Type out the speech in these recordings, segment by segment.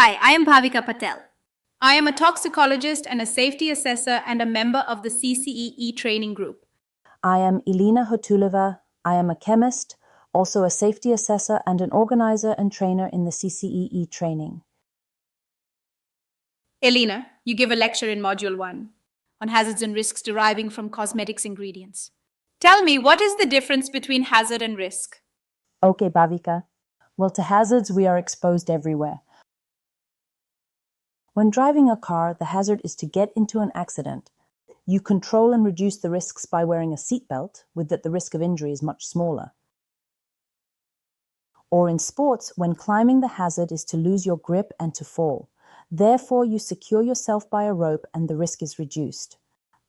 Hi, I am Bhavika Patel. I am a toxicologist and a safety assessor and a member of the CCE training group. I am Elena Hotulova. I am a chemist, also a safety assessor and an organizer and trainer in the CCE training. Elena, you give a lecture in Module 1 on hazards and risks deriving from cosmetics ingredients. Tell me, what is the difference between hazard and risk? Okay, Bhavika. Well, to hazards, we are exposed everywhere. When driving a car, the hazard is to get into an accident. You control and reduce the risks by wearing a seatbelt, with that the risk of injury is much smaller. Or in sports, when climbing, the hazard is to lose your grip and to fall. Therefore, you secure yourself by a rope and the risk is reduced.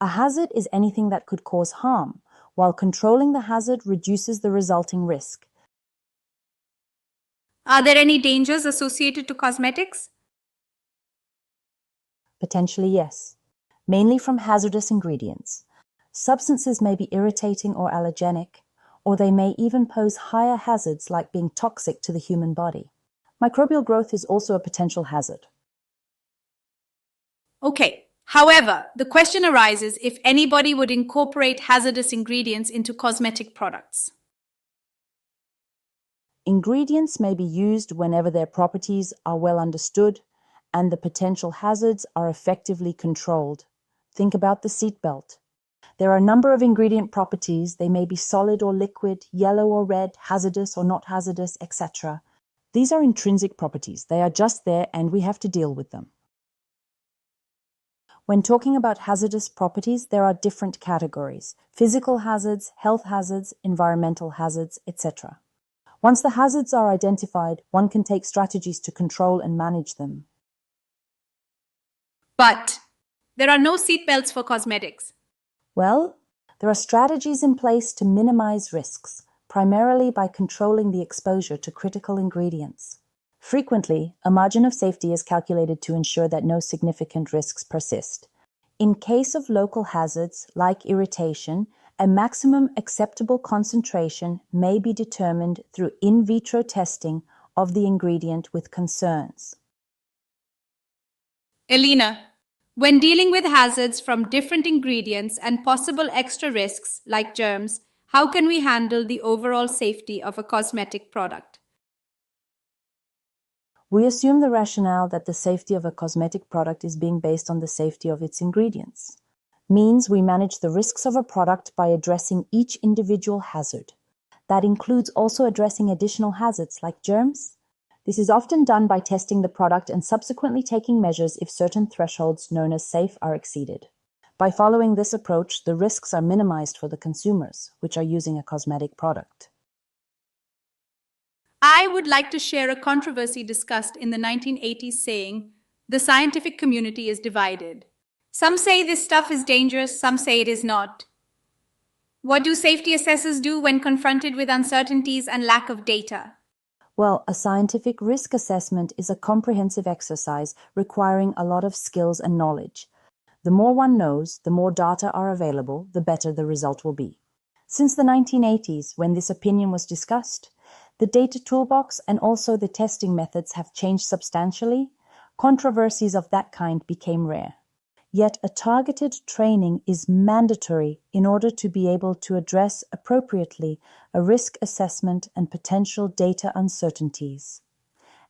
A hazard is anything that could cause harm, while controlling the hazard reduces the resulting risk. Are there any dangers associated to cosmetics? Potentially, yes, mainly from hazardous ingredients. Substances may be irritating or allergenic, or they may even pose higher hazards like being toxic to the human body. Microbial growth is also a potential hazard. Okay. However, the question arises if anybody would incorporate hazardous ingredients into cosmetic products. Ingredients may be used whenever their properties are well understood and the potential hazards are effectively controlled. Think about the seatbelt. There are a number of ingredient properties. They may be solid or liquid, yellow or red, hazardous or not hazardous, etc. These are intrinsic properties. They are just there and we have to deal with them. When talking about hazardous properties, there are different categories: physical hazards, health hazards, environmental hazards, etc. Once the hazards are identified, one can take strategies to control and manage them. But there are no seatbelts for cosmetics. Well, there are strategies in place to minimize risks, primarily by controlling the exposure to critical ingredients. Frequently, a margin of safety is calculated to ensure that no significant risks persist. In case of local hazards, like irritation, a maximum acceptable concentration may be determined through in vitro testing of the ingredient with concerns. Elena, when dealing with hazards from different ingredients and possible extra risks like germs, how can we handle the overall safety of a cosmetic product? We assume the rationale that the safety of a cosmetic product is being based on the safety of its ingredients. Means we manage the risks of a product by addressing each individual hazard. That includes also addressing additional hazards like germs. This is often done by testing the product and subsequently taking measures if certain thresholds known as safe are exceeded. By following this approach, the risks are minimized for the consumers, which are using a cosmetic product. I would like to share a controversy discussed in the 1980s saying, the scientific community is divided. Some say this stuff is dangerous, some say it is not. What do safety assessors do when confronted with uncertainties and lack of data? Well, a scientific risk assessment is a comprehensive exercise requiring a lot of skills and knowledge. The more one knows, the more data are available, the better the result will be. Since the 1980s, when this opinion was discussed, the data toolbox and also the testing methods have changed substantially. Controversies of that kind became rare. Yet a targeted training is mandatory in order to be able to address appropriately a risk assessment and potential data uncertainties.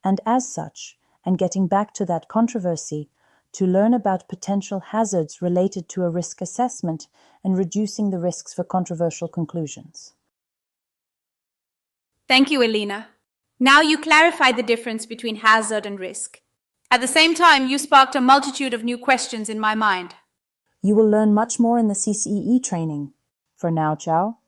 And as such, and getting back to that controversy, to learn about potential hazards related to a risk assessment and reducing the risks for controversial conclusions. Thank you, Elena. Now you clarify the difference between hazard and risk. At the same time, you sparked a multitude of new questions in my mind. You will learn much more in the CCE training. For now, ciao.